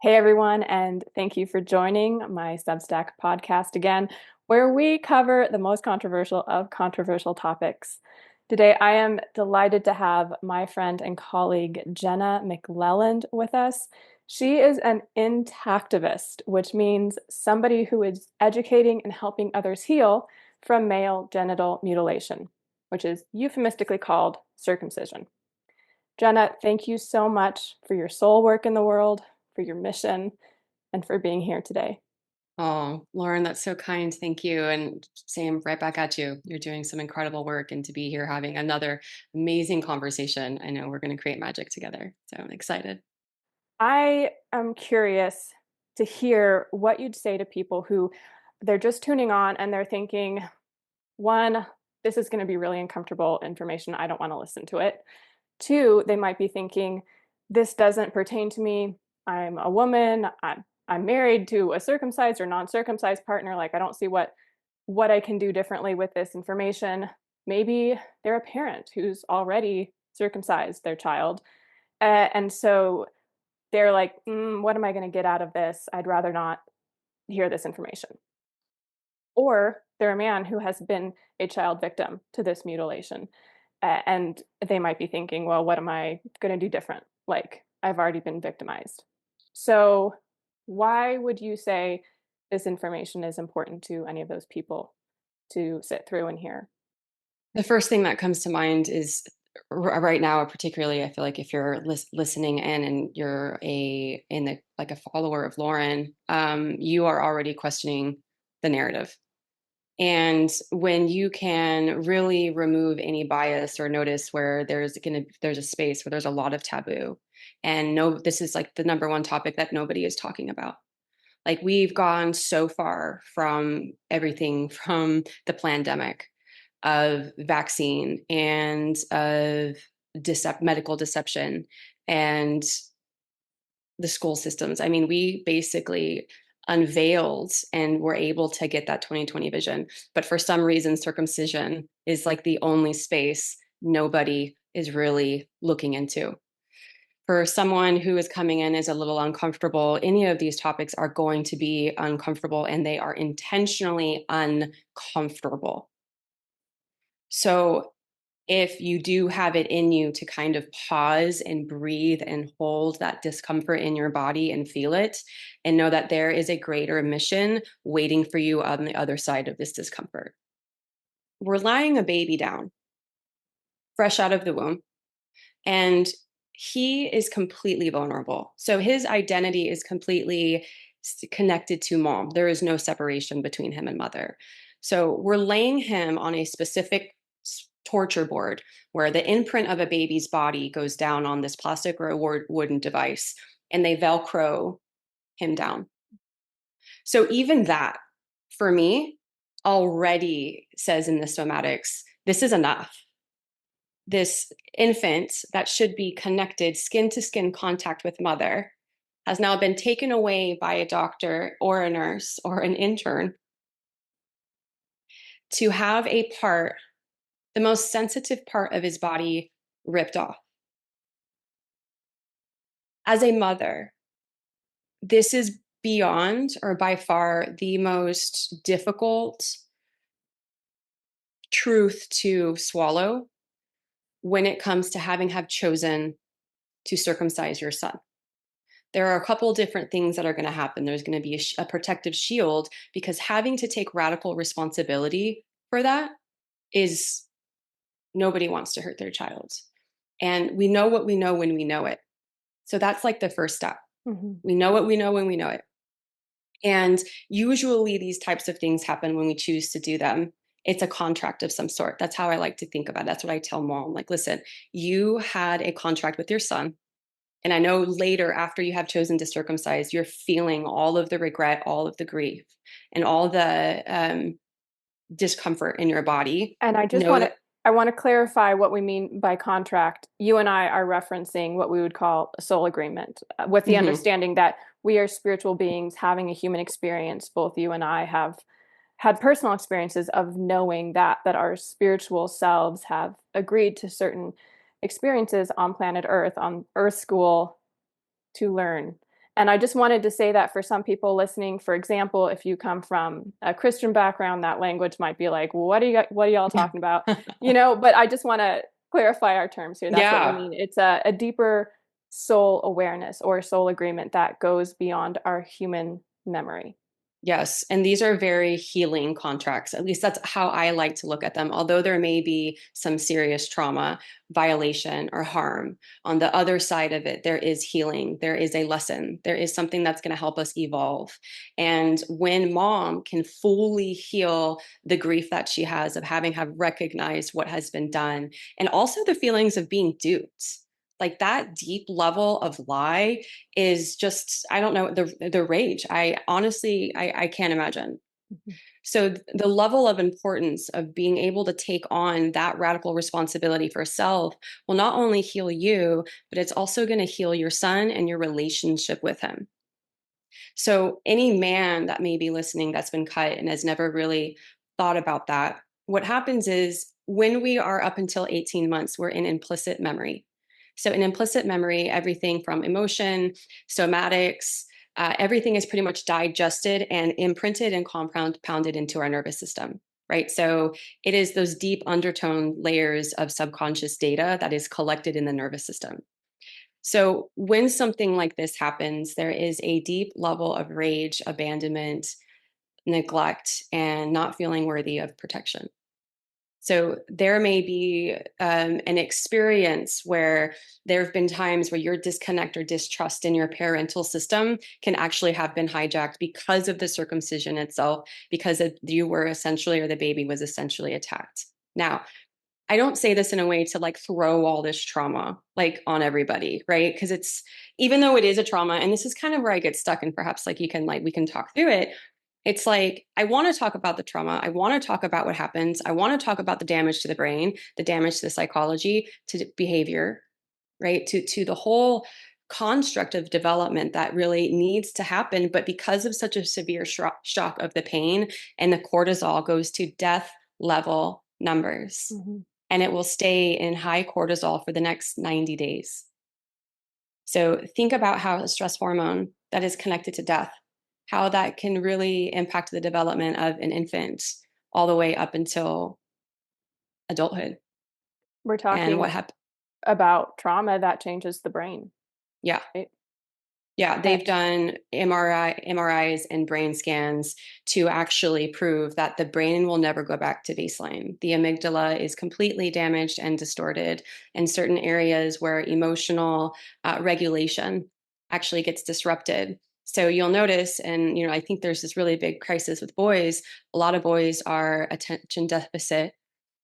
Hey everyone, and thank you for joining my Substack podcast again, where we cover the most controversial of controversial topics. Today, I am delighted to have my friend and colleague Jenna Mclelland with us. She is an intactivist, which means somebody who is educating and helping others heal from male genital mutilation, which is euphemistically called circumcision. Jenna, thank you so much for your soul work in the world, for your mission, and for being here today. Oh, Lauren, that's so kind. Thank you. And same right back at you. You're doing some incredible work, and to be here having another amazing conversation. I know we're going to create magic together. So I'm excited. I am curious to hear what you'd say to people who they're just tuning on and they're thinking, one, this is going to be really uncomfortable information. I don't want to listen to it. Two, they might be thinking, this doesn't pertain to me. I'm a woman. I'm married to a circumcised or non-circumcised partner. Like I don't see what I can do differently with this information. Maybe they're a parent who's already circumcised their child. And so they're like, what am I going to get out of this? I'd rather not hear this information. Or they're a man who has been a child victim to this mutilation. And they might be thinking, well, what am I going to do different? Like, I've already been victimized. So, why would you say this information is important to any of those people to sit through and hear? The first thing that comes to mind is right now, particularly, I feel like if you're listening in and you're like a follower of Lauren, you are already questioning the narrative. And when you can really remove any bias or notice where there's a space where there's a lot of taboo, and no, this is like the number one topic that nobody is talking about. Like we've gone so far from everything from the pandemic of vaccine and of medical deception and the school systems. I mean, we basically unveiled and were able to get that 2020 vision. But for some reason, circumcision is like the only space nobody is really looking into. For someone who is coming in as a little uncomfortable, any of these topics are going to be uncomfortable, and they are intentionally uncomfortable. So if you do have it in you to kind of pause and breathe and hold that discomfort in your body and feel it, and know that there is a greater mission waiting for you on the other side of this discomfort. We're lying a baby down, fresh out of the womb, and he is completely vulnerable. So his identity is completely connected to mom. There is no separation between him and mother. So we're laying him on a specific torture board where the imprint of a baby's body goes down on this plastic or a wooden device, and they Velcro him down. So even that, for me, already says in the somatics, this is enough. This infant that should be connected skin to skin contact with mother has now been taken away by a doctor or a nurse or an intern to have a part, the most sensitive part of his body, ripped off. As a mother, this is beyond or by far the most difficult truth to swallow when it comes to having have chosen to circumcise your son. There are a couple different things that are going to happen. There's going to be a protective shield, because having to take radical responsibility for that is, nobody wants to hurt their child. And we know what we know when we know it. So that's like the first step. Mhm. We know what we know when we know it. And usually these types of things happen when we choose to do them. It's a contract of some sort. That's how I like to think about it. That's what I tell mom. Like, listen, you had a contract with your son. And I know later, after you have chosen to circumcise, you're feeling all of the regret, all of the grief, and all the discomfort in your body. And Know that. I want to clarify what we mean by contract. You and I are referencing what we would call a soul agreement, with the Mhm. understanding that we are spiritual beings having a human experience. Both you and I have had personal experiences of knowing that our spiritual selves have agreed to certain experiences on planet Earth, on Earth School, to learn. And I just wanted to say that for some people listening, for example, if you come from a Christian background, that language might be like, what are y'all talking about? But I just want to clarify our terms here. That's what we Yeah. mean. It's a deeper soul awareness or soul agreement that goes beyond our human memory. Yes, and these are very healing contracts. At least that's how I like to look at them. Although there may be some serious trauma, violation, or harm, on the other side of it, there is healing. There is a lesson. There is something that's going to help us evolve. And when mom can fully heal the grief that she has of having have recognized what has been done, and also the feelings of being duped, like that deep level of lie is just, I don't know, the rage. I honestly, I can't imagine. Mhm. So the level of importance of being able to take on that radical responsibility for self will not only heal you, but it's also going to heal your son and your relationship with him. So any man that may be listening that's been cut and has never really thought about that, what happens is when we are up until 18 months, we're in implicit memory. So in implicit memory, everything from emotion, somatics, everything is pretty much digested and imprinted and compounded into our nervous system. Right. So it is those deep undertone layers of subconscious data that is collected in the nervous system. So when something like this happens, there is a deep level of rage, abandonment, neglect, and not feeling worthy of protection. So there may be an experience where there have been times where your disconnect or distrust in your parental system can actually have been hijacked because of the circumcision itself, because you were essentially, or the baby was essentially attacked. Now, I don't say this in a way to like throw all this trauma like on everybody, right? Because it's, even though it is a trauma, and this is kind of where I get stuck, and perhaps like you can like we can talk through it. It's like I want to talk about the trauma. I want to talk about what happens. I want to talk about the damage to the brain, the damage to the psychology, to behavior, right? To the whole construct of development that really needs to happen. But because of such a severe shock of the pain, and the cortisol goes to death level numbers, Mhm. and it will stay in high cortisol for the next 90 days. So think about how a stress hormone that is connected to death, how that can really impact the development of an infant all the way up until adulthood. We're And what talking happened? about trauma that changes the brain, Yeah. right? Yeah, Eh, they've done MRIs and brain scans to actually prove that the brain will never go back to baseline. The amygdala is completely damaged and distorted, and certain areas where emotional regulation actually gets disrupted. So you'll notice, and I think there's this really big crisis with boys. A lot of boys are attention deficit,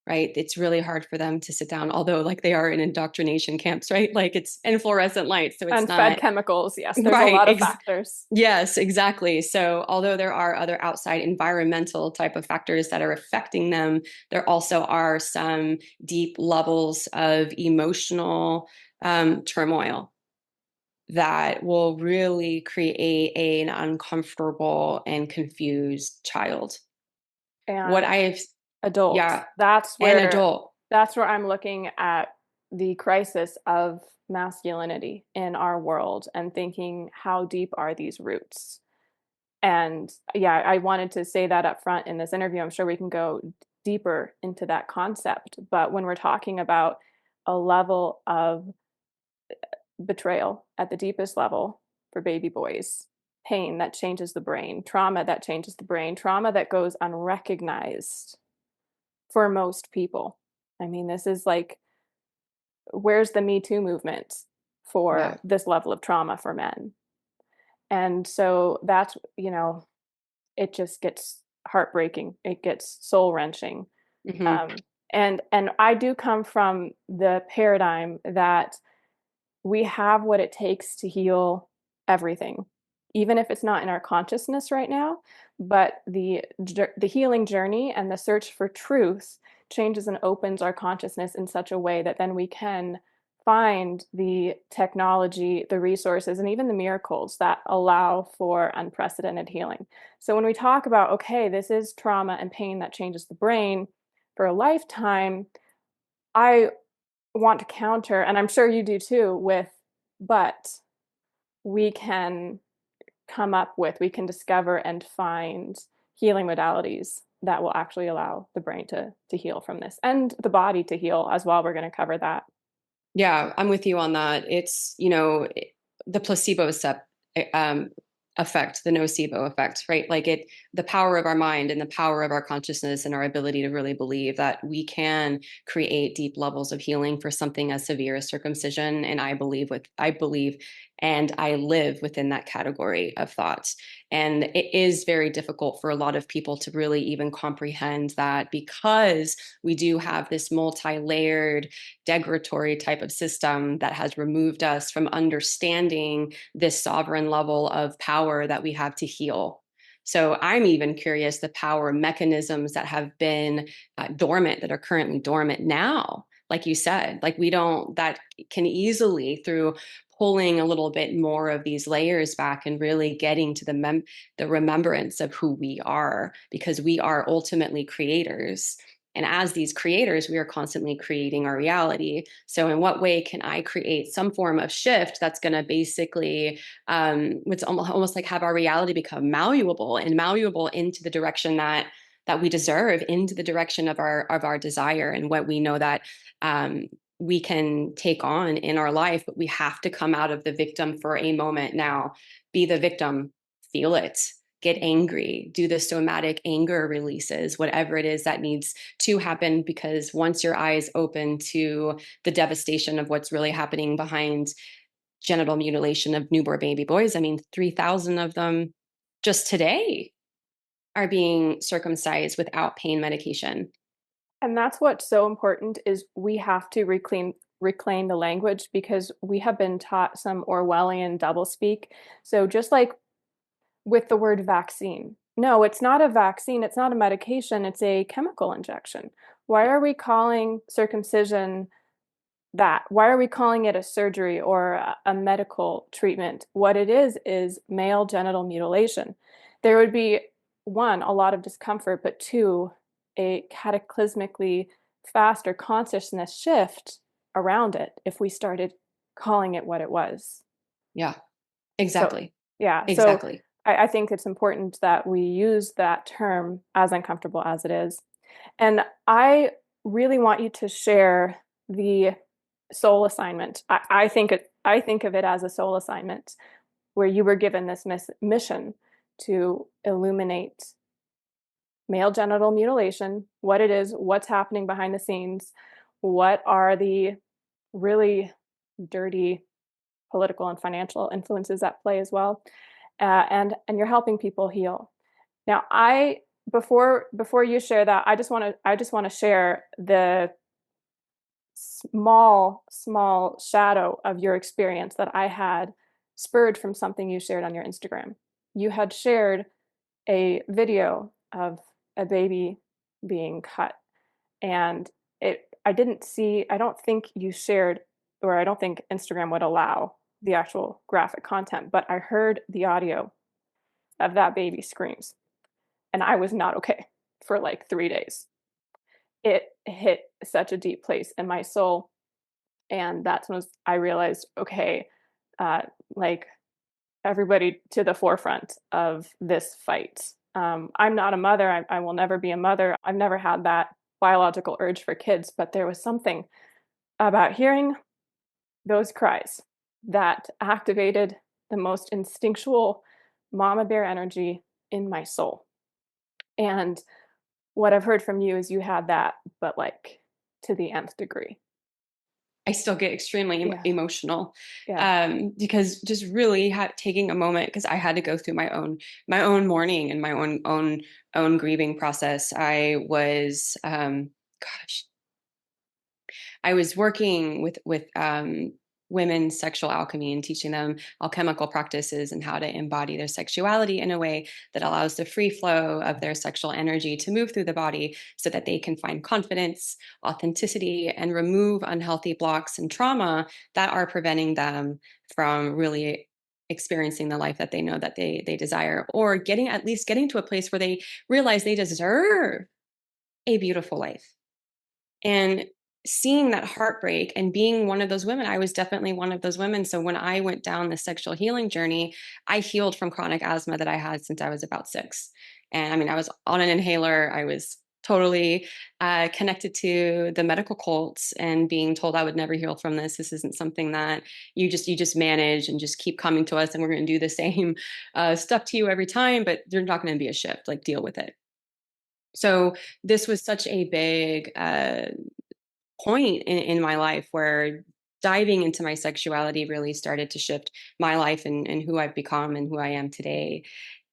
right? It's really hard for them to sit down, although like they are in indoctrination camps, right? Like it's in fluorescent lights, so it's Unfed not chemicals. Yes, there's a right. lot of factors. Yes, exactly. So although there are other outside environmental type of factors that are affecting them, there also are some deep levels of emotional turmoil that will really create an uncomfortable and confused child. What And I've, adults. yeah, an adult. That's where I'm looking at the crisis of masculinity in our world and thinking, how deep are these roots? And yeah, I wanted to say that up front in this interview. I'm sure we can go deeper into that concept. But when we're talking about a level of betrayal at the deepest level for baby boys, pain that changes the brain, trauma that changes the brain, trauma that goes unrecognized for most people. I mean, this is like, where's the Me Too movement Yeah. for this level of trauma for men? And so that's, it just gets heartbreaking. It gets soul wrenching. Hmm. And I do come from the paradigm that we have what it takes to heal everything, even if it's not in our consciousness right now. But the healing journey and the search for truth changes and opens our consciousness in such a way that then we can find the technology, the resources, and even the miracles that allow for unprecedented healing. So when we talk about, okay, this is trauma and pain that changes the brain for a lifetime, I want to counter, and I'm sure you do too, with but we can come up with, we can discover and find healing modalities that will actually allow the brain to heal from this and the body to heal as well. We're going to cover that. Yeah, I'm with you on that. It's, the placebo um, effect, the nocebo effect, right? Like the power of our mind and the power of our consciousness and our ability to really believe that we can create deep levels of healing for something as severe as circumcision. And I believe and I live within that category of thought. And it is very difficult for a lot of people to really even comprehend that, because we do have this multi-layered degradatory type of system that has removed us from understanding this sovereign level of power that we have to heal. So I'm even curious the power mechanisms that have been dormant, that are currently dormant now. Like you said, like we don't, that can easily, through pulling a little bit more of these layers back and really getting to the remembrance of who we are, because we are ultimately creators. And as these creators, we are constantly creating our reality. So, in what way can I create some form of shift that's going to basically, it's almost like have our reality become malleable, and malleable into the direction that we deserve, into the direction of our desire, and what we know that we can take on in our life. But we have to come out of the victim for a moment now, be the victim, feel it, get angry, do the somatic anger releases, whatever it is that needs to happen. Because once your eyes open to the devastation of what's really happening behind genital mutilation of newborn baby boys, I mean, 3,000 of them just today are being circumcised without pain medication. And that's what's so important is we have to reclaim the language because we have been taught some Orwellian doublespeak. So just like with the word vaccine, no, it's not a vaccine, it's not a medication, it's a chemical injection. Why are we calling circumcision that? Why are we calling it a surgery or a medical treatment? What it is male genital mutilation. There would be, one, a lot of discomfort, but two, a cataclysmically faster consciousness shift around it if we started calling it what it was. Yeah, So, exactly. yeah, so Exactly. I think it's important that we use that term, as uncomfortable as it is. And I really want you to share the soul assignment. I think of it as a soul assignment where you were given this mission to illuminate male genital mutilation, what it is, what's happening behind the scenes, what are the really dirty political and financial influences at play as well, and you're helping people heal. Now, I before you share that, I just want to share the small shadow of your experience that I had spurred from something you shared on your Instagram. You had shared a video of a baby being cut, and I don't think you shared, or I don't think Instagram would allow the actual graphic content, but I heard the audio of that baby screams, and I was not okay for like 3 days. It hit such a deep place in my soul, and that's when I realized, okay, uh, like everybody to the forefront of this fight. I'm not a mother. I will never be a mother. I've never had that biological urge for kids, but there was something about hearing those cries that activated the most instinctual mama bear energy in my soul. And what I've heard from you is you had that, but like to the nth degree. I still get extremely Yeah. emotional, Yeah. because just really taking a moment, because I had to go through my own mourning and my own grieving process. I was, gosh, I was working with women's sexual alchemy and teaching them alchemical practices and how to embody their sexuality in a way that allows the free flow of their sexual energy to move through the body, so that they can find confidence, authenticity, and remove unhealthy blocks and trauma that are preventing them from really experiencing the life that they know that they desire, or getting to a place where they realize they deserve a beautiful life. And seeing that heartbreak and being one of those women, I was definitely one of those women. So when I went down the sexual healing journey, I healed from chronic asthma that I had since I was about 6. And I mean, I was on an inhaler. I was totally connected to the medical cults and being told I would never heal from this. This isn't something that you just manage and just keep coming to us, and we're going to do the same stuff to you every time. But there's not going to be a shift. Like, deal with it. So this was such a big point in my life where diving into my sexuality really started to shift my life and who I've become and who I am today.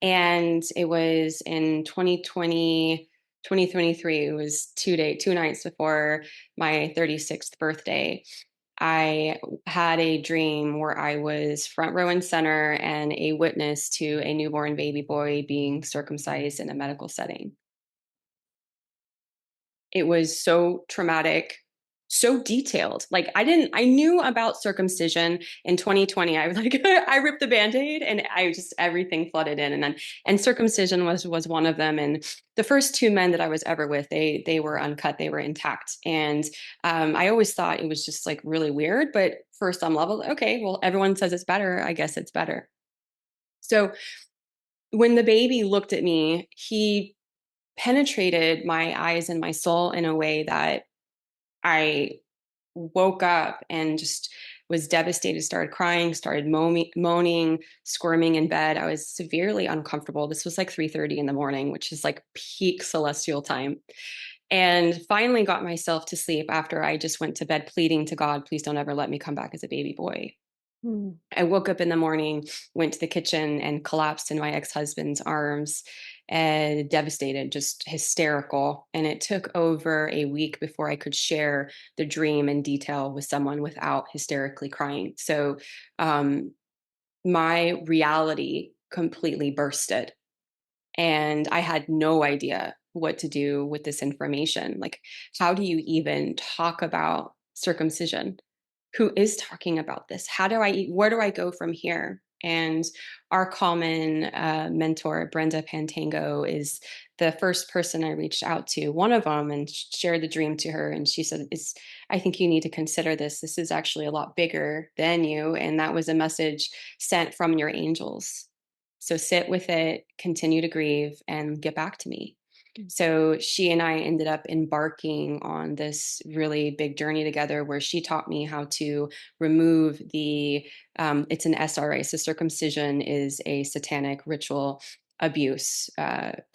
And it was in 2020, 2023. It was 2 nights before my 36th birthday. I had a dream where I was front row and center and a witness to a newborn baby boy being circumcised in a medical setting. It was so traumatic, so detailed. Like, I knew about circumcision in 2020. I was like, I ripped the Band-Aid and everything flooded in. And circumcision was one of them. And the first 2 men that I was ever with, they were uncut, they were intact. And I always thought it was just like really weird, but for some level, okay, well, everyone says it's better. I guess it's better. So when the baby looked at me, he penetrated my eyes and my soul in a way that I woke up and just was devastated, started crying, started moaning, squirming in bed. I was severely uncomfortable. This was like 3:30 in the morning, which is like peak celestial time. And finally got myself to sleep after I just went to bed pleading to God, please don't ever let me come back as a baby boy. Mm. I woke up in the morning, went to the kitchen, and collapsed in my ex-husband's arms, and devastated, just hysterical. And it took over a week before I could share the dream in detail with someone without hysterically crying. So my reality completely bursted, and I had no idea what to do with this information. Like, how do you even talk about circumcision? Who is talking about this? Where do I go from here? And our common mentor, Brenda Pantango, is the first person I reached out to, one of them, and shared the dream to her. And she said, I think you need to consider this. This is actually a lot bigger than you. And that was a message sent from your angels. So sit with it, continue to grieve, and get back to me. So she and I ended up embarking on this really big journey together where she taught me how to remove it's an SRA. So circumcision is a satanic ritual abuse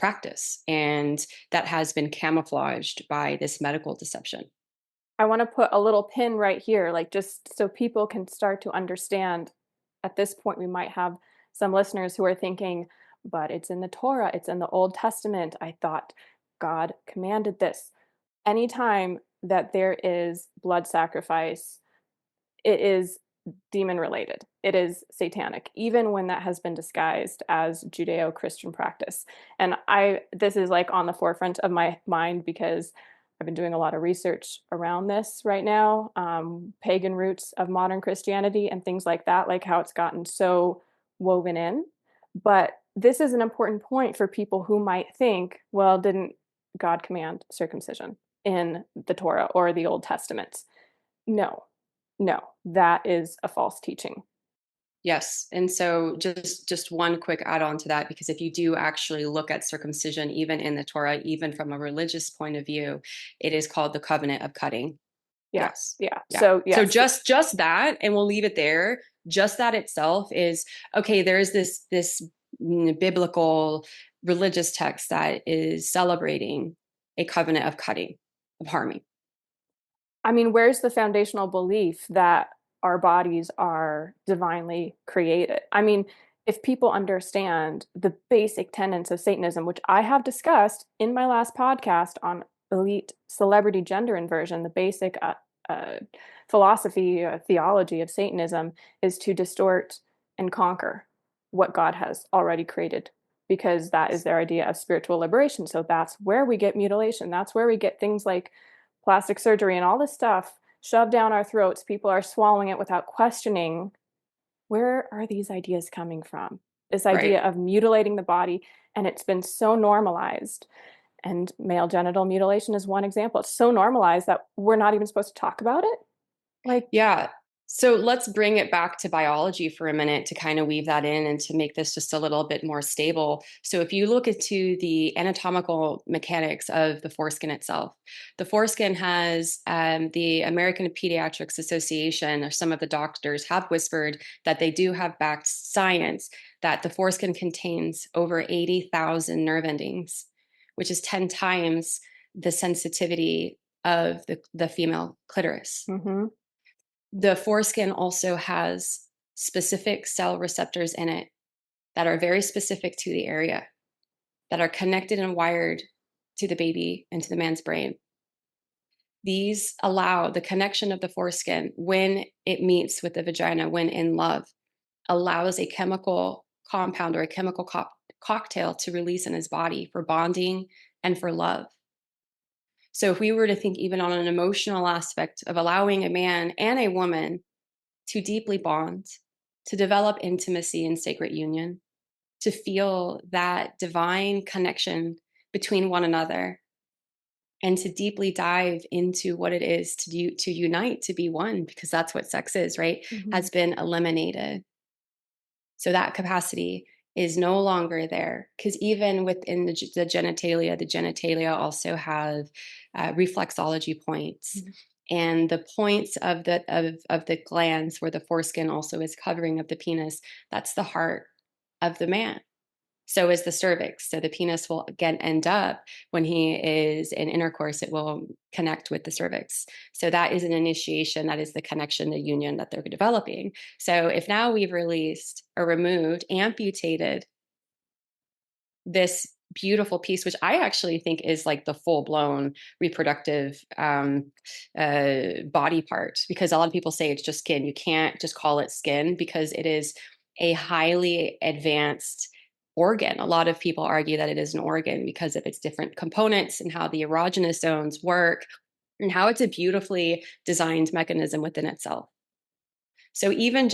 practice. And that has been camouflaged by this medical deception. I want to put a little pin right here, like just so people can start to understand. At this point, we might have some listeners who are thinking, but it's in the Torah, it's in the Old Testament. I thought God commanded this. Anytime that there is blood sacrifice, it is demon related. It is satanic, even when that has been disguised as Judeo-Christian practice. And this is like on the forefront of my mind because I've been doing a lot of research around this right now, pagan roots of modern Christianity and things like that, like how it's gotten so woven in. But this is an important point for people who might think, well, didn't God command circumcision in the Torah or the Old Testament? No, no, that is a false teaching. Yes. And so just one quick add on to that, because if you do actually look at circumcision, even in the Torah, even from a religious point of view, it is called the covenant of cutting. Yeah, Yes. yeah. Yeah. So So yes, just that, and we'll leave it there. Just that itself is okay. There is this biblical religious text that is celebrating a covenant of cutting, of harming. I mean, where's the foundational belief that our bodies are divinely created? I mean, if people understand the basic tenets of Satanism, which I have discussed in my last podcast on elite celebrity gender inversion, the basic uh, philosophy, theology of Satanism is to distort and conquer what God has already created, because that is their idea of spiritual liberation. So that's where we get mutilation. That's where we get things like plastic surgery and all this stuff shoved down our throats. People are swallowing it without questioning, where are these ideas coming from? This idea Right. of mutilating the body, and it's been so normalized. And male genital mutilation is one example. It's so normalized that we're not even supposed to talk about it. Like, Yeah. So let's bring it back to biology for a minute to kind of weave that in and to make this just a little bit more stable. So if you look into the anatomical mechanics of the foreskin itself, the foreskin has the American Pediatrics Association, or some of the doctors have whispered that they do have backed science that the foreskin contains over 80,000 nerve endings, which is 10 times the sensitivity of the female clitoris. mhm, The foreskin also has specific cell receptors in it that are very specific to the area, that are connected and wired to the baby and to the man's brain. These allow the connection of the foreskin when it meets with the vagina, when in love, allows a chemical compound or a chemical cocktail to release in his body for bonding and for love. So, if we were to think even on an emotional aspect of allowing a man and a woman to deeply bond, to develop intimacy and sacred union, to feel that divine connection between one another, and to deeply dive into what it is to unite, to be one, because that's what sex is, right? mhm, Has been eliminated. So that capacity is no longer there, because even within the genitalia also have reflexology points, mhm, and the points of the glands where the foreskin also is covering of the penis. That's the heart of the man. So is the cervix. So the penis will again end up when he is in intercourse, it will connect with the cervix. So that is an initiation. That is the connection, the union that they're developing. So if now we've released or removed, amputated this beautiful piece, which I actually think is like the full blown reproductive body part, because a lot of people say it's just skin. You can't just call it skin because it is a highly advanced organ. A lot of people argue that it is an organ because of its different components and how the erogenous zones work and how it's a beautifully designed mechanism within itself. So even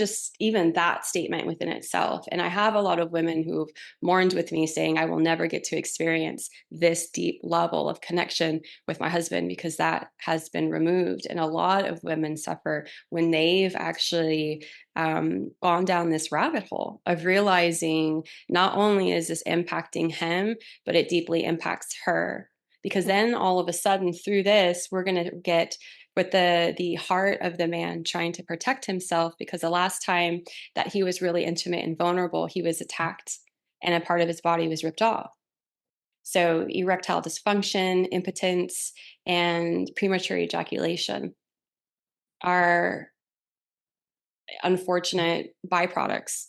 that statement within itself, and I have a lot of women who've mourned with me saying, I will never get to experience this deep level of connection with my husband because that has been removed. And a lot of women suffer when they've actually gone down this rabbit hole of realizing not only is this impacting him, but it deeply impacts her. Because then all of a sudden through this, we're going to get with the heart of the man trying to protect himself, because the last time that he was really intimate and vulnerable, he was attacked and a part of his body was ripped off. So erectile dysfunction, impotence, and premature ejaculation are unfortunate byproducts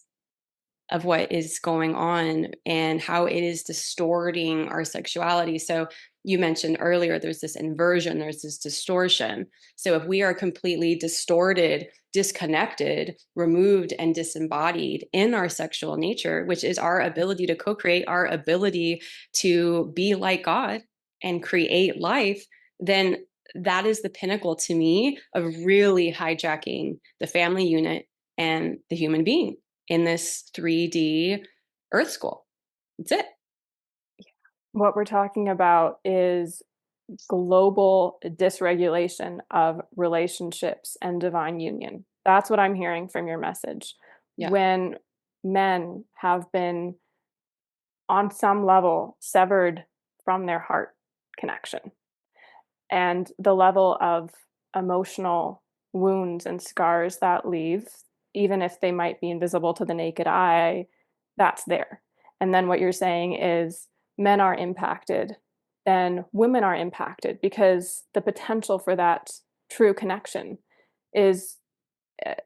of what is going on and how it is distorting our sexuality. So you mentioned earlier there's this inversion, there's this distortion. So if we are completely distorted, disconnected, removed, and disembodied in our sexual nature, which is our ability to co-create, our ability to be like God and create life, then that is the pinnacle to me of really hijacking the family unit and the human being in this 3D Earth school. That's it. what we're talking about is global dysregulation of relationships and divine union. That's what I'm hearing from your message. Yeah. When men have been, on some level, severed from their heart connection, and the level of emotional wounds and scars that leave, even if they might be invisible to the naked eye, that's there. And then what you're saying is men are impacted, then women are impacted because the potential for that true connection is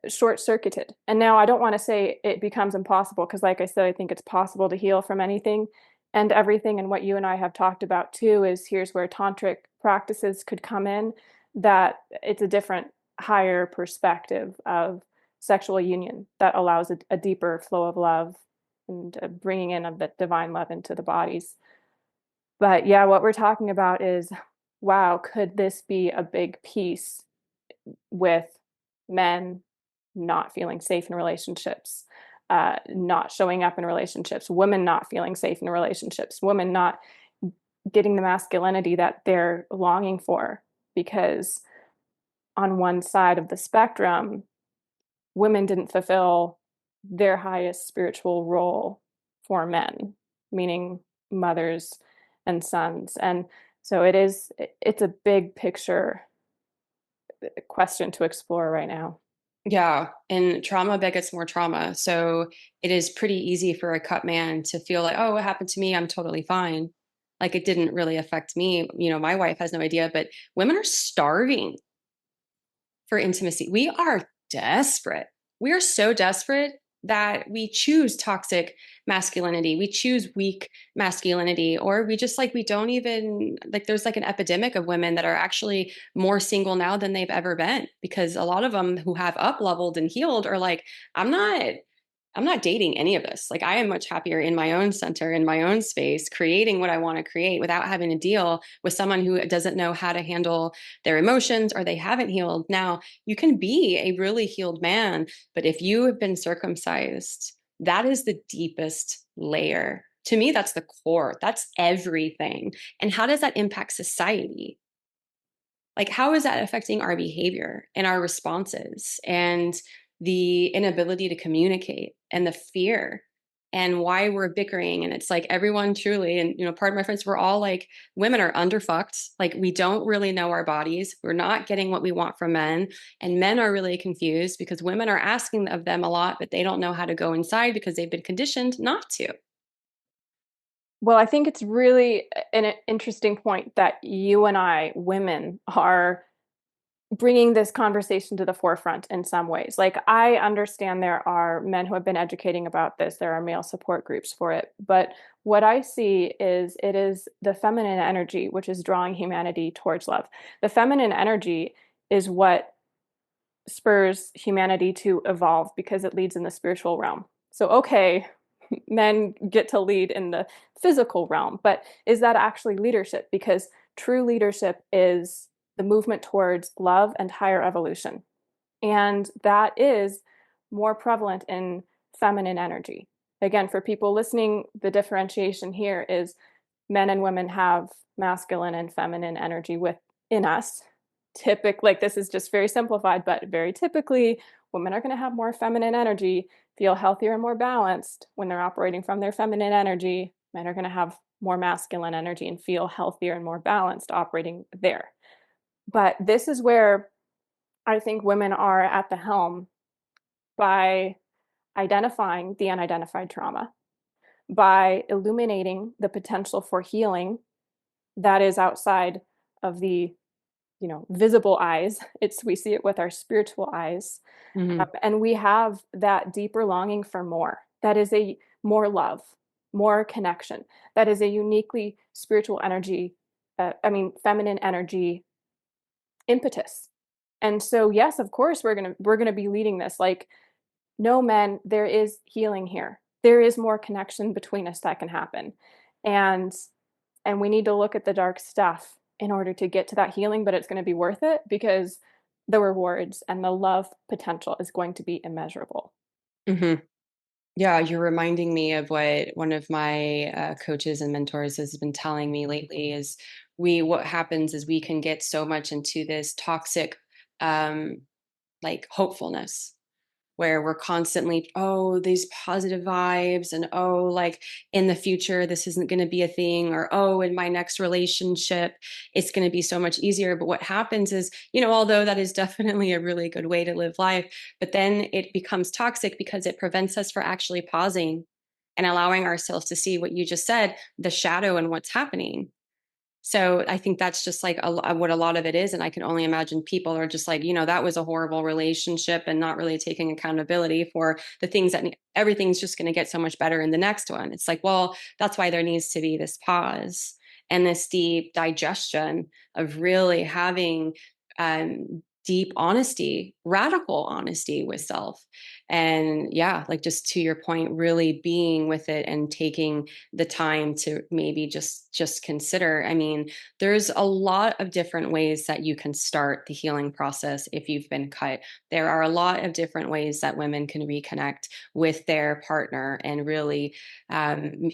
short circuited. And now I don't want to say it becomes impossible because, like I said, I think it's possible to heal from anything and everything. And what you and I have talked about too is here's where tantric practices could come in, that it's a different, higher perspective of sexual union that allows a deeper flow of love and bringing in of the divine love into the bodies. But yeah, what we're talking about is wow, could this be a big piece with men not feeling safe in relationships, not showing up in relationships, women not feeling safe in relationships, women not getting the masculinity that they're longing for. Because on one side of the spectrum, women didn't fulfill their highest spiritual role for men, meaning mothers and sons. And so it's a big picture question to explore right now. Yeah, and trauma begets more trauma. So it is pretty easy for a cut man to feel like, oh, what happened to me? I'm totally fine. Like it didn't really affect me. You know, my wife has no idea, but women are starving for intimacy. We are desperate. We are so desperate that we choose toxic masculinity. We choose weak masculinity, or we just like, we don't even like, there's like an epidemic of women that are actually more single now than they've ever been because a lot of them who have up leveled and healed are like, I'm not. I'm not dating any of this. Like, I am much happier in my own center, in my own space, creating what I want to create without having to deal with someone who doesn't know how to handle their emotions or they haven't healed. Now, you can be a really healed man, but if you have been circumcised, that is the deepest layer. To me, that's the core, that's everything. And how does that impact society? Like, how is that affecting our behavior and our responses and the inability to communicate and the fear and why we're bickering? And it's like everyone truly, and you know, part of my friends, we're all like, women are underfucked. Like, we don't really know our bodies. We're not getting what we want from men. And men are really confused because women are asking of them a lot, but they don't know how to go inside because they've been conditioned not to. Well, I think it's really an interesting point that you and I, women, are bringing this conversation to the forefront in some ways. Like, I understand there are men who have been educating about this, there are male support groups for it. But what I see is it is the feminine energy which is drawing humanity towards love. The feminine energy is what spurs humanity to evolve because it leads in the spiritual realm. So, okay, men get to lead in the physical realm, but is that actually leadership? Because true leadership is the movement towards love and higher evolution. And that is more prevalent in feminine energy. Again, for people listening, the differentiation here is men and women have masculine and feminine energy within us. Typically, like, this is just very simplified, but very typically, women are going to have more feminine energy, feel healthier and more balanced when they're operating from their feminine energy. Men are going to have more masculine energy and feel healthier and more balanced operating there. But this is where I think women are at the helm by identifying the unidentified trauma, by illuminating the potential for healing that is outside of the visible eyes. It's We see it with our spiritual eyes. Mm-hmm. And we have that deeper longing for more. That is a more love, more connection. That is a uniquely spiritual energy, feminine energy impetus. And so, yes, of course, we're gonna be leading this. Like, no, men, there is healing here. There is more connection between us that can happen. And and we need to look at the dark stuff in order to get to that healing, but it's going to be worth it because the rewards and the love potential is going to be immeasurable. Mm-hmm. Yeah, you're reminding me of what one of my coaches and mentors has been telling me lately is what happens is we can get so much into this toxic um like hopefulness where we're constantly, oh, these positive vibes, and oh, like in the future, this isn't going to be a thing, or oh, in my next relationship, it's going to be so much easier. But what happens is, you know, although that is definitely a really good way to live life, but then it becomes toxic because it prevents us from actually pausing and allowing ourselves to see what you just said, the shadow and what's happening. So I think that's just like what a lot of it is. And I can only imagine people are just like, you know, that was a horrible relationship and not really taking accountability for the things that everything's just going to get so much better in the next one. It's like, well, that's why there needs to be this pause and this deep digestion of really having deep honesty, radical honesty with self. And yeah, like just to your point, really being with it and taking the time to maybe just consider. I mean, there's a lot of different ways that you can start the healing process if you've been cut. There are a lot of different ways that women can reconnect with their partner and really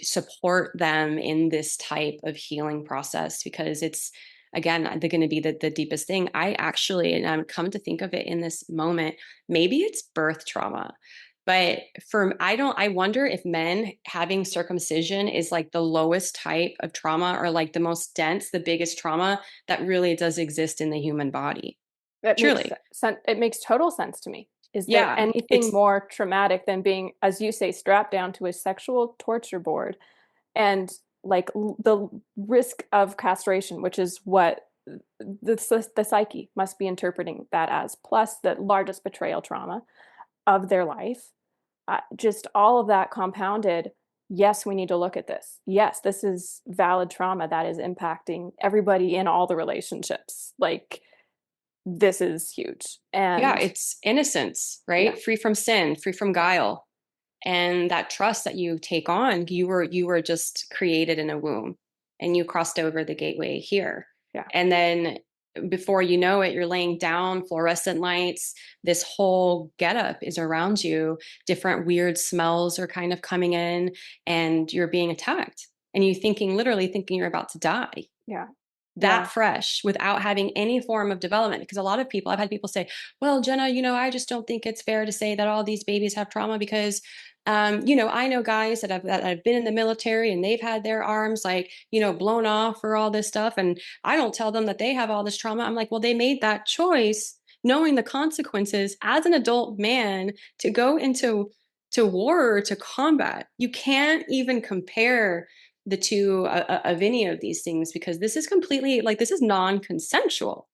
support them in this type of healing process, because it's, again, they're going to be the deepest thing. I actually, and I'm come to think of it in this moment, maybe it's birth trauma. But I wonder if men having circumcision is like the lowest type of trauma, or like the most dense, the biggest trauma that really does exist in the human body. That makes Truly. sense. It makes total sense to me. Is there Yeah. anything It's, more traumatic than being, as you say, strapped down to a sexual torture board and like the risk of castration, which is what the psyche must be interpreting that as, plus the largest betrayal trauma of their life, just all of that compounded. Yes, we need to look at this. Yes, this is valid trauma that is impacting everybody in all the relationships. Like, this is huge. yeah, And it's innocence, yeah, right? Free from sin, free from guile. And that trust that you take on, you were just created in a womb, and you crossed over the gateway here. yeah, And then before you know it, you're laying down fluorescent lights, this whole getup is around you, different weird smells are kind of coming in, and you're being attacked, and you thinking, literally thinking you're about to die, yeah, that yeah. fresh, without having any form of development. Because a lot of people, I've had people say, well, Jenna, I just don't think it's fair to say that all these babies have trauma, because I know guys that have been in the military, and they've had their arms like, blown off for all this stuff. And I don't tell them that they have all this trauma. I'm like, well, they made that choice knowing the consequences as an adult man to go into to war or to combat. You can't even compare the two of any of these things, because this is completely, like, this is non-consensual.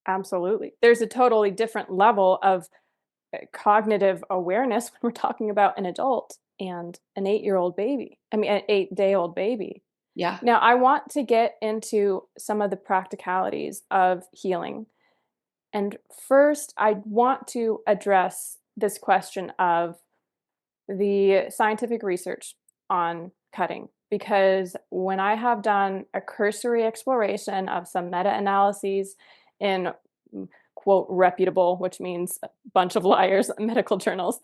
Absolutely. There's a totally different level of cognitive awareness when we're talking about an adult and an 8-year-old baby. I mean, an 8-day-old baby. Yeah. Now, I want to get into some of the practicalities of healing. And first, I want to address this question of the scientific research on cutting, because when I have done a cursory exploration of some meta-analyses in quote reputable, which means a bunch of liars, medical journals,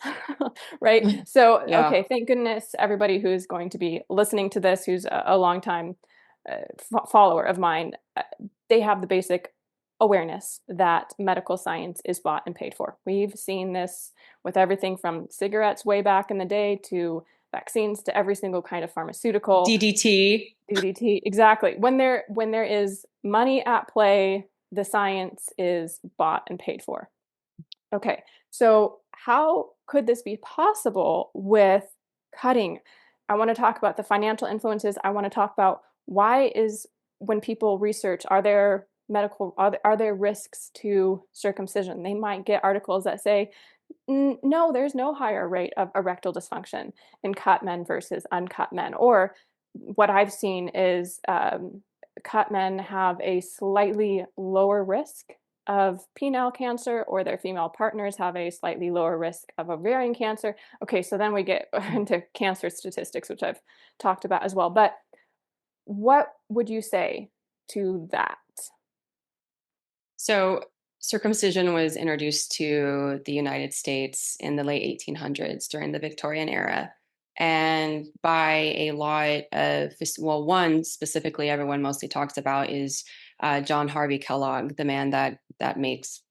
right? So, Yeah. okay, thank goodness everybody who's going to be listening to this, who's a long time follower of mine, they have the basic awareness that medical science is bought and paid for. We've seen this with everything from cigarettes way back in the day to vaccines to every single kind of pharmaceutical. DDT. DDT, exactly. When there is money at play, the science is bought and paid for. Okay, so how could this be possible with cutting? I want to talk about the financial influences. I want to talk about why is, when people research, are there risks to circumcision? They might get articles that say, No, there's no higher rate of erectile dysfunction in cut men versus uncut men." Or what I've seen is cut men have a slightly lower risk of penile cancer, or their female partners have a slightly lower risk of ovarian cancer. Okay, so then we get into cancer statistics, which I've talked about as well. But what would you say to that? So circumcision was introduced to the United States in the late 1800s during the Victorian era. And by a lot of, well, one specifically everyone mostly talks about is John Harvey Kellogg, the man that makes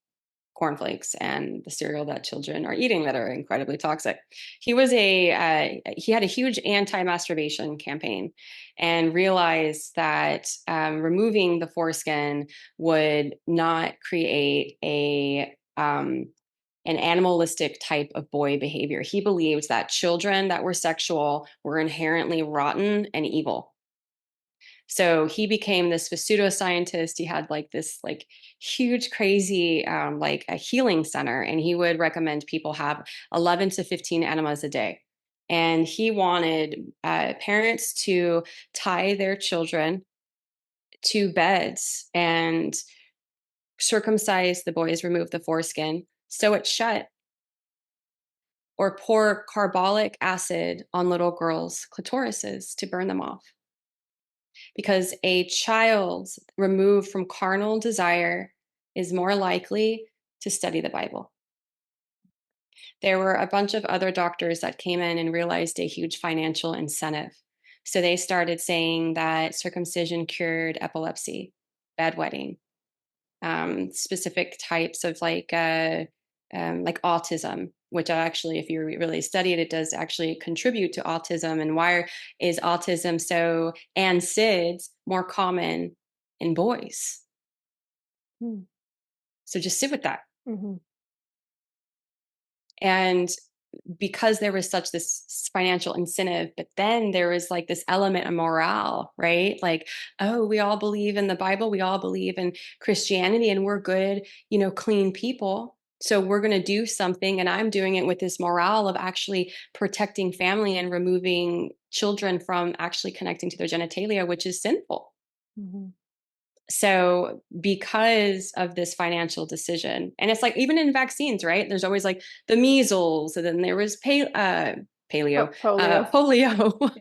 cornflakes and the cereal that children are eating that are incredibly toxic. He had a huge anti-masturbation campaign, and realized that removing the foreskin would not create a an animalistic type of boy behavior. He believed that children that were sexual were inherently rotten and evil. So he became this pseudoscientist. He had like this like huge, crazy like a healing center, and he would recommend people have 11 to 15 enemas a day. And he wanted parents to tie their children to beds and circumcise the boys, remove the foreskin, sew it shut, or pour carbolic acid on little girls' clitorises to burn them off. Because a child removed from carnal desire is more likely to study the Bible. There were a bunch of other doctors that came in and realized a huge financial incentive. So they started saying that circumcision cured epilepsy, bedwetting, specific types of like autism, which actually, if you really study it, it does actually contribute to autism. And why is autism and SIDS more common in boys? Mm. So just sit with that. Mm-hmm. And because there was such this financial incentive, but then there was like this element of morale, right? Like, oh, we all believe in the Bible, we all believe in Christianity, and we're good, clean people. So we're going to do something, and I'm doing it with this morale of actually protecting family and removing children from actually connecting to their genitalia, which is sinful. Mm-hmm. So because of this financial decision, and it's like even in vaccines, right? There's always like the measles, and then there was Polio. polio,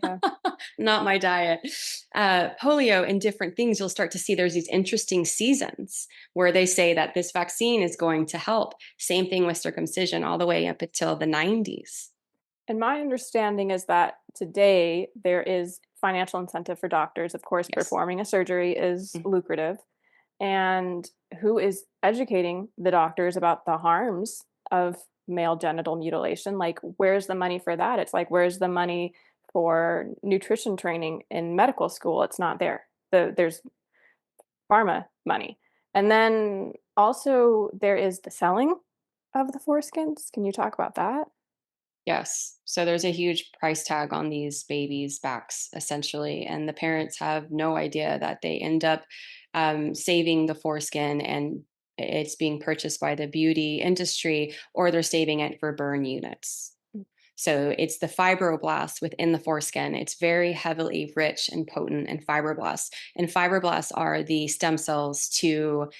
Yeah. not my diet, polio, and different things. You'll start to see there's these interesting seasons where they say that this vaccine is going to help. Same thing with circumcision all the way up until the 90s. And my understanding is that today there is financial incentive for doctors. Of course, Yes. performing a surgery is Mm. lucrative. And who is educating the doctors about the harms of male genital mutilation? Like, where's the money for that? It's like, where's the money for nutrition training in medical school? It's not there. There's pharma money. And then also there is the selling of the foreskins. Can you talk about that? Yes. So there's a huge price tag on these babies' backs, essentially. And the parents have no idea that they end up saving the foreskin and it's being purchased by the beauty industry, or they're saving it for burn units. So it's the fibroblasts within the foreskin. It's very heavily rich and potent in fibroblasts. And fibroblasts are the stem cells to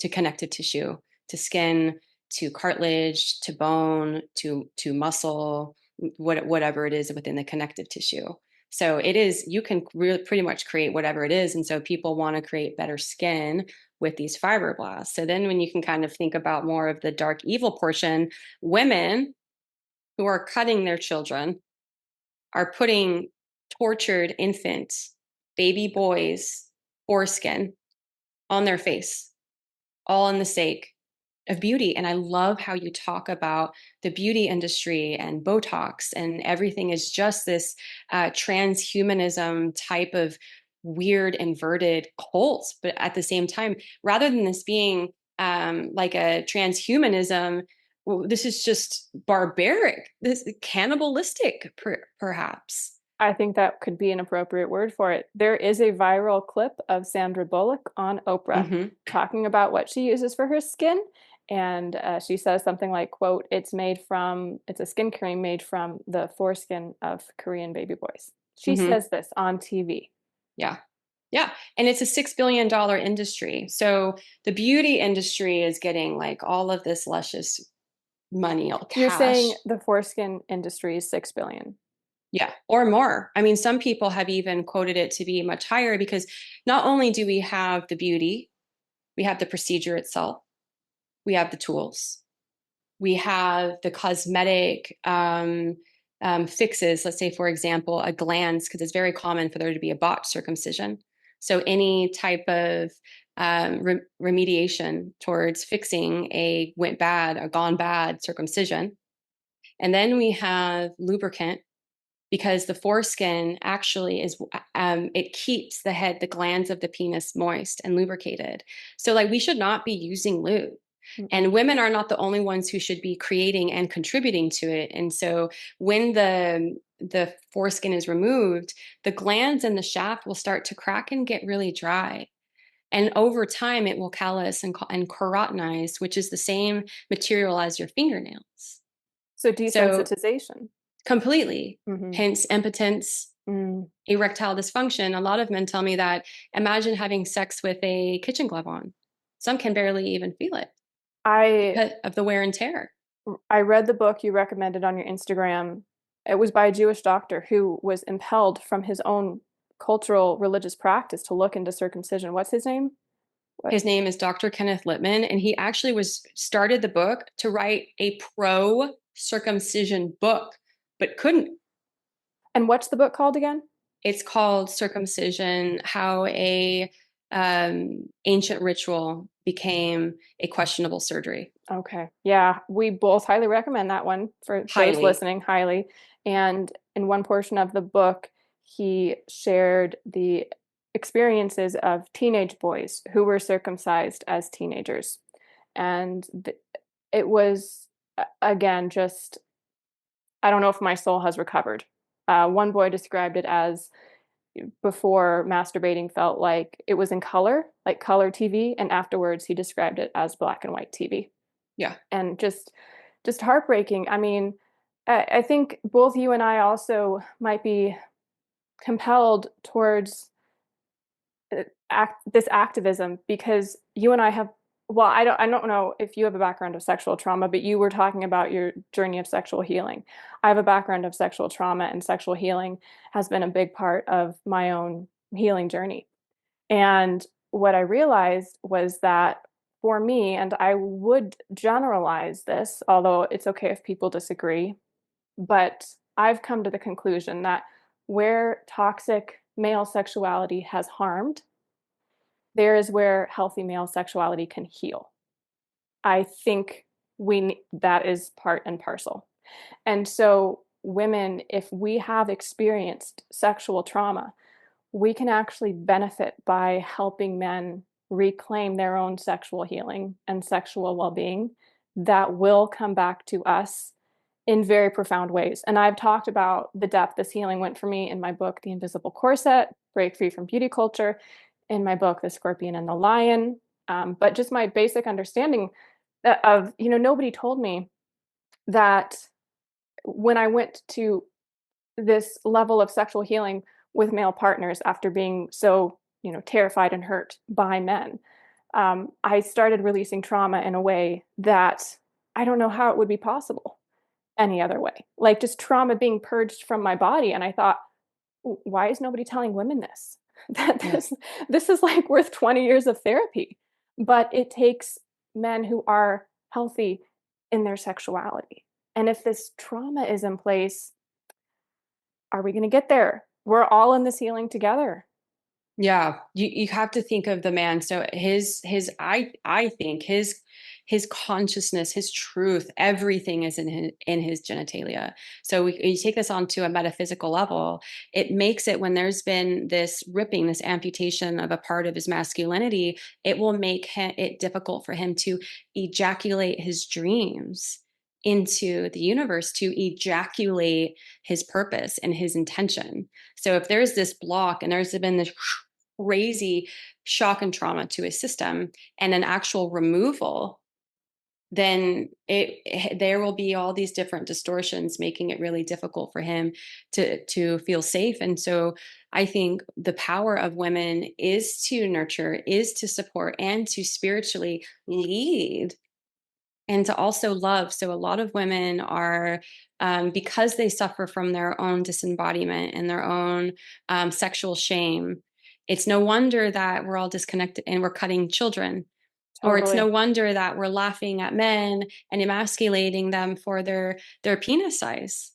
connective tissue, to skin, to cartilage, to bone, to muscle, whatever it is within the connective tissue. So it is, you can really pretty much create whatever it is. And so people want to create better skin with these fibroblasts. So then when you can kind of think about more of the dark evil portion, women who are cutting their children are putting tortured infants, baby boys, foreskin on their face, all in the sake of beauty. And I love how you talk about the beauty industry and Botox, and everything is just this transhumanism type of weird inverted cult. But at the same time, rather than this being like a transhumanism, well, this is just barbaric, this cannibalistic, perhaps. I think that could be an appropriate word for it. There is a viral clip of Sandra Bullock on Oprah Mm-hmm. talking about what she uses for her skin. And she says something like, quote, it's a skin cream made from the foreskin of Korean baby boys. She Mm-hmm. says this on TV. Yeah. Yeah. And it's a $6 billion industry. So the beauty industry is getting like all of this luscious money, all You're cash. saying the foreskin industry is 6 billion. Yeah. Or more. I mean, some people have even quoted it to be much higher because not only do we have the beauty, we have the procedure itself, we have the tools, we have the cosmetic fixes. Let's say, for example, a glans, because it's very common for there to be a botched circumcision. So any type of remediation towards fixing a gone bad circumcision. And then we have lubricant, because the foreskin actually is it keeps the glands of the penis moist and lubricated. So like we should not be using lube. Mm-mm. And women are not the only ones who should be creating and contributing to it. And so when the foreskin is removed, the glands in the shaft will start to crack and get really dry. And over time, it will callus and keratinize, which is the same material as your fingernails. So So desensitization. completely, Mm-hmm. hence impotence, Mm. erectile dysfunction. A lot of men tell me that imagine having sex with a kitchen glove on. Some can barely even feel it I because of the wear and tear. I read the book you recommended on your Instagram. It was by a Jewish doctor who was impelled from his own cultural religious practice to look into circumcision. What's his name? What? His name is Dr. Kenneth Littman, and he actually was started the book to write a pro circumcision book, but couldn't. And what's the book called again? It's called Circumcision: How a Ancient Ritual Became a Questionable Surgery. Okay. Yeah, we both highly recommend that one for those Highly. listening, highly. And in one portion of the book, he shared the experiences of teenage boys who were circumcised as teenagers. And it was, again, just, I don't know if my soul has recovered. One boy described it as before masturbating felt like it was in color, like color TV, and afterwards he described it as black and white TV. Yeah. And just heartbreaking. I mean, I think both you and I also might be compelled towards this activism because you and I have, well, I don't know if you have a background of sexual trauma, but you were talking about your journey of sexual healing. I have a background of sexual trauma, and sexual healing has been a big part of my own healing journey. And what I realized was that for me, and I would generalize this, although it's okay if people disagree, but I've come to the conclusion that where toxic male sexuality has harmed, there is where healthy male sexuality can heal. I think that is part and parcel. And so, women, if we have experienced sexual trauma, we can actually benefit by helping men reclaim their own sexual healing and sexual well-being that will come back to us in very profound ways. And I've talked about the depth this healing went for me in my book, The Invisible Corset, Break Free from Beauty Culture, in my book, The Scorpion and the Lion. But just my basic understanding of, nobody told me that when I went to this level of sexual healing with male partners after being so, terrified and hurt by men, I started releasing trauma in a way that I don't know how it would be possible any other way. Like just trauma being purged from my body. And I thought, why is nobody telling women this? That Yeah. this is like worth 20 years of therapy. But it takes men who are healthy in their sexuality. And if this trauma is in place, are we going to get there? We're all in this healing together. Yeah, you have to think of the man. So his I think his consciousness, his truth, everything is in his genitalia. So you take this onto a metaphysical level, it makes it when there's been this ripping, this amputation of a part of his masculinity, it will make it difficult for him to ejaculate his dreams into the universe, to ejaculate his purpose and his intention. So if there's this block and there's been this crazy shock and trauma to his system and an actual removal, then there will be all these different distortions making it really difficult for him to feel safe. And so I think the power of women is to nurture, is to support, and to spiritually lead, and to also love. So a lot of women are, because they suffer from their own disembodiment and their own sexual shame, it's no wonder that we're all disconnected and we're cutting children. Or it's no Totally. wonder that we're laughing at men and emasculating them for their penis size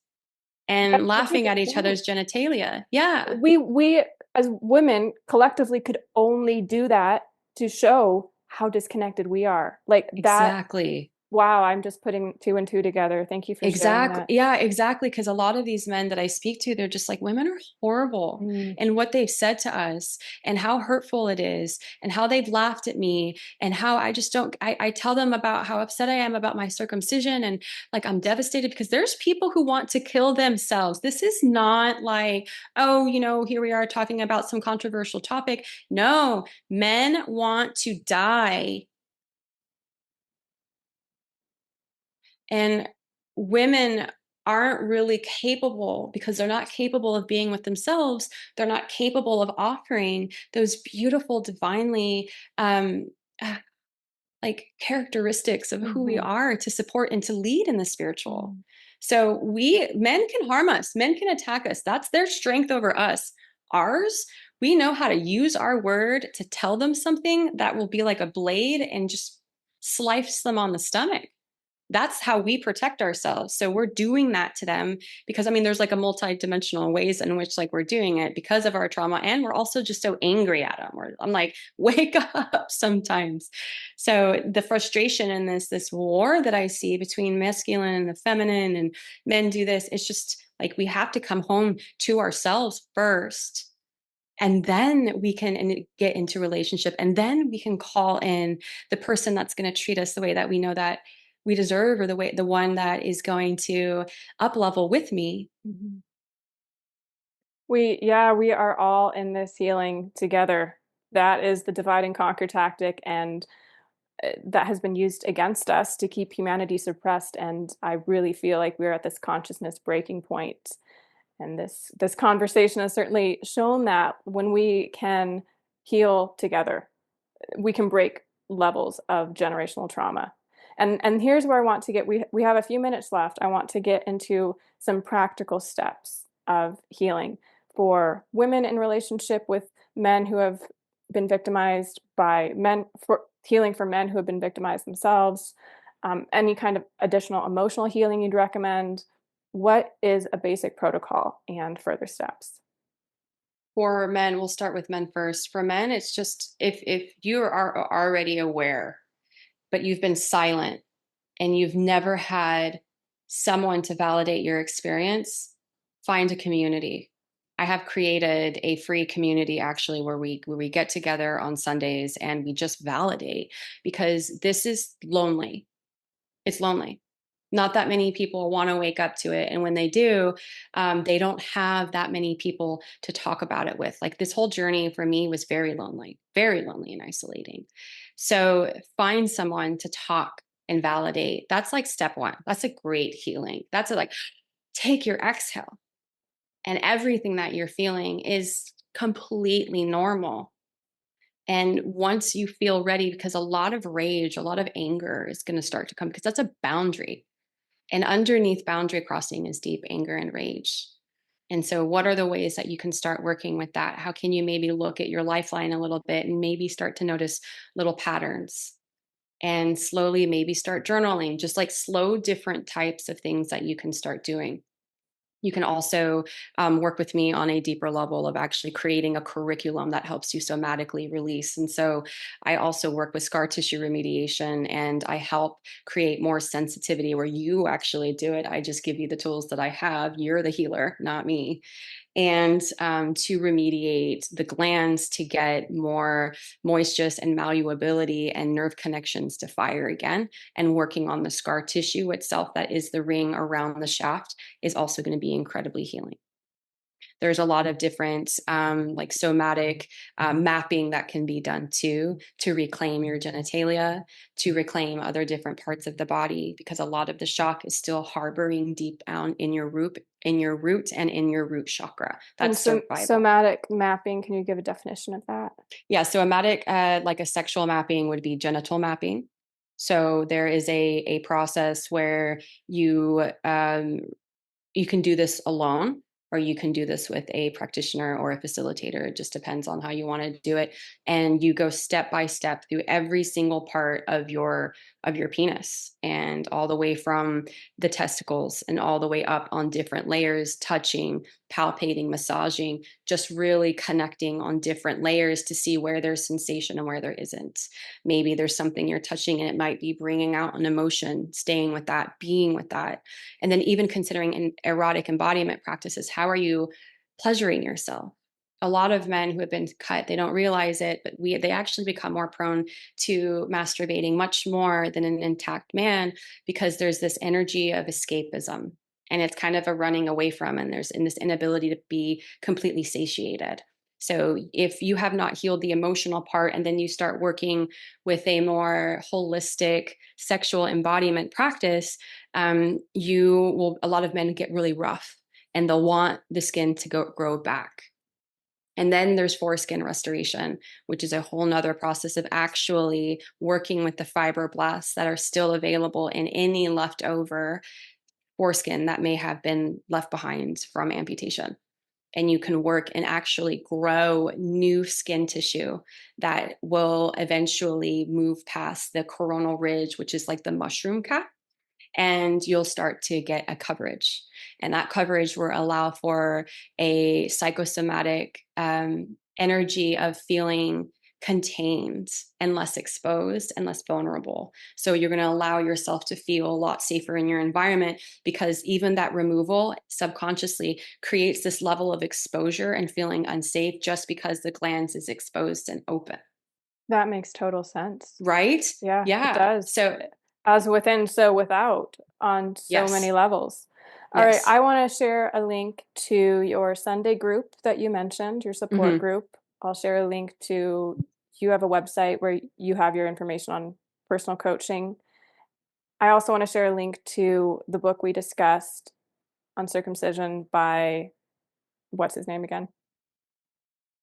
and That's such a laughing good at each point. other's genitalia. Yeah, We as women collectively could only do that to show how disconnected we are. Like that, exactly. wow, I'm just putting two and two together. Thank you for sharing Exactly. that. Yeah, exactly. Because a lot of these men that I speak to, they're just like, women are horrible. Mm, And what they've said to us, and how hurtful it is, and how they've laughed at me, and how I just don't, I tell them about how upset I am about my circumcision. And like, I'm devastated because there's people who want to kill themselves. This is not like, oh, here we are talking about some controversial topic. No, men want to die. And women aren't really capable, because they're not capable of being with themselves. They're not capable of offering those beautiful, divinely, um, like characteristics of who we Mm-hmm. are to support and to lead in the spiritual. Mm-hmm. So men can harm us, men can attack us. That's their strength over us. Ours, we know how to use our word to tell them something that will be like a blade and just slice them on the stomach. That's how we protect ourselves. So we're doing that to them because I mean there's like a multi-dimensional ways in which like we're doing it because of our trauma, and we're also just so angry at them. I'm like, wake up sometimes. So the frustration in this war that I see between masculine and the feminine, and men do this, it's just like we have to come home to ourselves first, and then we can get into relationship, and then we can call in the person that's going to treat us the way that we know that we deserve, or the one that is going to up level with me. Mm-hmm. We are all in this healing together. That is the divide and conquer tactic, and that has been used against us to keep humanity suppressed. And I really feel like we're at this consciousness breaking point. And this conversation has certainly shown that when we can heal together, we can break levels of generational trauma. And here's where I want to get, we have a few minutes left. I want to get into some practical steps of healing for women in relationship with men who have been victimized by men, for healing for men who have been victimized themselves, any kind of additional emotional healing you'd recommend. What is a basic protocol and further steps? For men, we'll start with men first. For men, it's just if you are already aware, but you've been silent and you've never had someone to validate your experience, find a community. I have created a free community actually where we get together on Sundays and we just validate, because this is lonely. It's lonely. Not that many people want to wake up to it. And when they do, they don't have that many people to talk about it with. Like this whole journey for me was very lonely and isolating. So find someone to talk and validate. That's like step one. That's a great healing. That's a, like, take your exhale, and everything that you're feeling is completely normal. And once you feel ready, because a lot of rage, a lot of anger is going to start to come, because that's a boundary. And underneath boundary crossing is deep anger and rage. And so, what are the ways that you can start working with that? How can you maybe look at your lifeline a little bit and maybe start to notice little patterns, and slowly maybe start journaling, just like slow, different types of things that you can start doing. You can also work with me on a deeper level of actually creating a curriculum that helps you somatically release. And so I also work with scar tissue remediation, and I help create more sensitivity where you actually do it. I just give you the tools that I have. You're the healer, not me. And to remediate the glands to get more moisture and malleability and nerve connections to fire again. And working on the scar tissue itself, that is the ring around the shaft, is also going to be incredibly healing. There's a lot of different like somatic mapping that can be done too, to reclaim your genitalia, to reclaim other different parts of the body, because a lot of the shock is still harboring deep down in your root and in your root chakra. And That's survival. somatic mapping, can you give a definition of that? Yeah, so somatic, like a sexual mapping would be genital mapping. So there is a process where you can do this alone, or you can do this with a practitioner or a facilitator. It just depends on how you want to do it. And you go step by step through every single part of your penis, and all the way from the testicles and all the way up on different layers, touching, palpating, massaging, just really connecting on different layers to see where there's sensation and where there isn't. Maybe there's something you're touching and it might be bringing out an emotion, staying with that, being with that. And then even considering in erotic embodiment practices, how are you pleasuring yourself? A lot of men who have been cut, they don't realize it, but they actually become more prone to masturbating much more than an intact man, because there's this energy of escapism, and it's kind of a running away from, and there's in this inability to be completely satiated. So if you have not healed the emotional part, and then you start working with a more holistic sexual embodiment practice, a lot of men get really rough, and they'll want the skin to grow back. And then there's foreskin restoration, which is a whole nother process of actually working with the fibroblasts that are still available in any leftover foreskin that may have been left behind from amputation. And you can work and actually grow new skin tissue that will eventually move past the coronal ridge, which is like the mushroom cap, and you'll start to get a coverage. And that coverage will allow for a psychosomatic energy of feeling contained and less exposed and less vulnerable. So you're going to allow yourself to feel a lot safer in your environment, because even that removal subconsciously creates this level of exposure and feeling unsafe just because the glands is exposed and open. That makes total sense. Right? Yeah, it Yeah. does. So, As within, so without on so many yes. levels. All right, Yes. I want to share a link to your Sunday group that you mentioned, your support Mm-hmm. group. I'll share a link to, you have a website where you have your information on personal coaching. I also want to share a link to the book we discussed on circumcision by, what's his name again?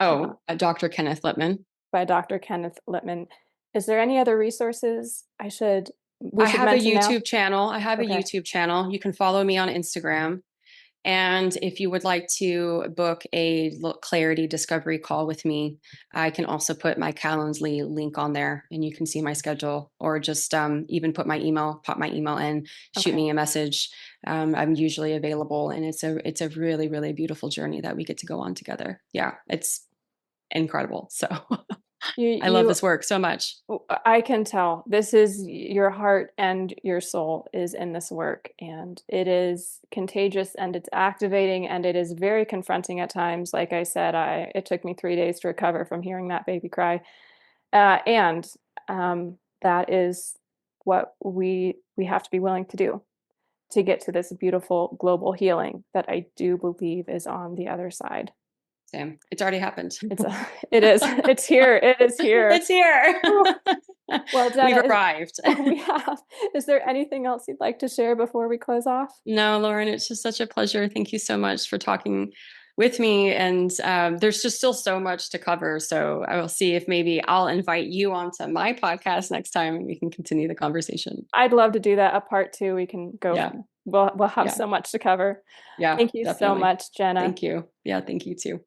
Uh, Oh, Dr. Kenneth Lippman. by Dr. Kenneth Lippman. Is there any other resources we I should have a mention now? YouTube channel. I have a Okay. YouTube channel. You can follow me on Instagram. And if you would like to book a clarity discovery call with me, I can also put my Calendly link on there, and you can see my schedule, or just even put pop my email in, shoot Okay. me a message. I'm usually available, and it's a really, really beautiful journey that we get to go on together. Yeah, it's incredible. So You I love you this work so much. I can tell this is your heart and your soul is in this work, and it is contagious and it's activating and it is very confronting at times. Like I said, it took me 3 days to recover from hearing that baby cry. And that is what we have to be willing to do to get to this beautiful global healing that I do believe is on the other side. Sam, it's already happened. It is, it's here, it is here. It's here. Well, We've Jenna, arrived. we have. Is there anything else you'd like to share before we close off? No, Lauren, it's just such a pleasure. Thank you so much for talking with me. And there's just still so much to cover. So I will see if maybe I'll invite you onto my podcast next time and we can continue the conversation. I'd love to do that. A part two, we can go. Yeah. We'll have Yeah. so much to cover. Yeah, Thank you so definitely. much, Jenna. Thank you. Yeah, thank you too.